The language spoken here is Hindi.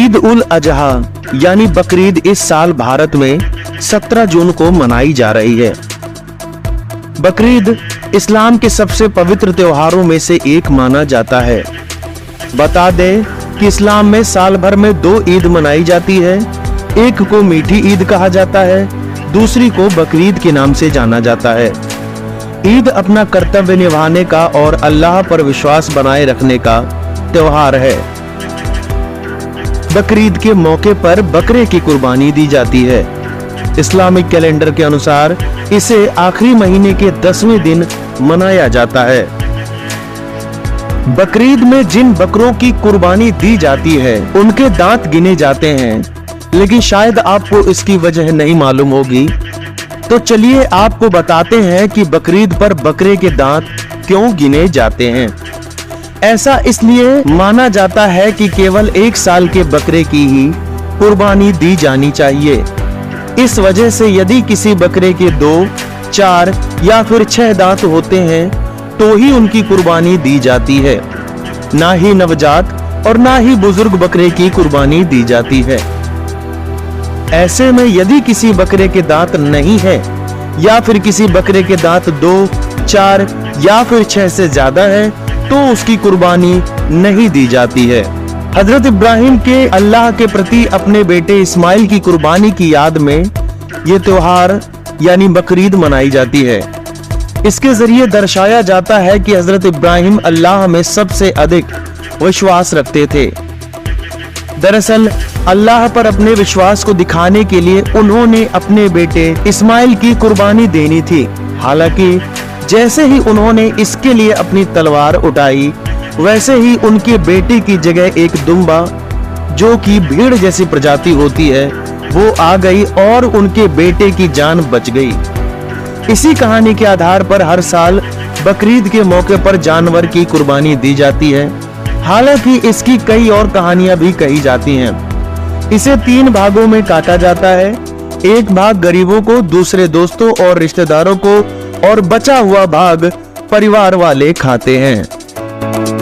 ईद उल अजहा यानी बकरीद इस साल भारत में 17 जून को मनाई जा रही है। बकरीद इस्लाम के सबसे पवित्र त्योहारों में से एक माना जाता है। बता दें कि इस्लाम में साल भर में 2 ईद मनाई जाती है। एक को मीठी ईद कहा जाता है, दूसरी को बकरीद के नाम से जाना जाता है। ईद अपना कर्तव्य निभाने का और अल्लाह पर विश्वास बनाए रखने का त्योहार है। बकरीद के मौके पर बकरे की कुर्बानी दी जाती है। इस्लामिक कैलेंडर के अनुसार इसे आखिरी महीने के 10वें दिन मनाया जाता है। बकरीद में जिन बकरों की कुर्बानी दी जाती है उनके दांत गिने जाते हैं, लेकिन शायद आपको इसकी वजह नहीं मालूम होगी। तो चलिए आपको बताते हैं कि बकरीद पर बकरे के दांत क्यों गिने जाते हैं। ऐसा इसलिए माना जाता है कि केवल 1 साल के बकरे की ही कुर्बानी दी जानी चाहिए। इस वजह से यदि किसी बकरे के 2, 4 या फिर 6 दांत होते हैं तो ही उनकी कुर्बानी दी जाती है। ना ही नवजात और ना ही बुजुर्ग बकरे की कुर्बानी दी जाती है। ऐसे में यदि किसी बकरे के दांत नहीं है या फिर किसी बकरे के दांत 2, 4 या फिर 6 से ज्यादा है तो उसकी कुर्बानी नहीं दी जाती है। हजरत इब्राहिम के अल्लाह के प्रति अपने बेटे इस्माइल की कुर्बानी की याद में ये त्योहार यानी बकरीद मनाई जाती है। इसके जरिए दर्शाया जाता है कि हजरत इब्राहिम अल्लाह में सबसे अधिक विश्वास रखते थे। दरअसल अल्लाह पर अपने विश्वास को दिखाने के लिए उन्होंने अपने बेटे इस्माइल की कुर्बानी देनी थी। हालांकि जैसे ही उन्होंने इसके लिए अपनी तलवार उठाई, वैसे ही उनके बेटे की जगह एक दुम्बा, जो कि भीड़ जैसी प्रजाति होती है, वो आ गई और उनके बेटे की जान बच गई। इसी कहानी के आधार पर हर साल बकरीद के मौके पर जानवर की कुर्बानी दी जाती है। हालांकि इसकी कई और कहानियां भी कही जाती हैं। इसे 3 भागों में काटा जाता है। एक भाग गरीबों को, दूसरे दोस्तों और रिश्तेदारों को और बचा हुआ भाग परिवार वाले खाते हैं।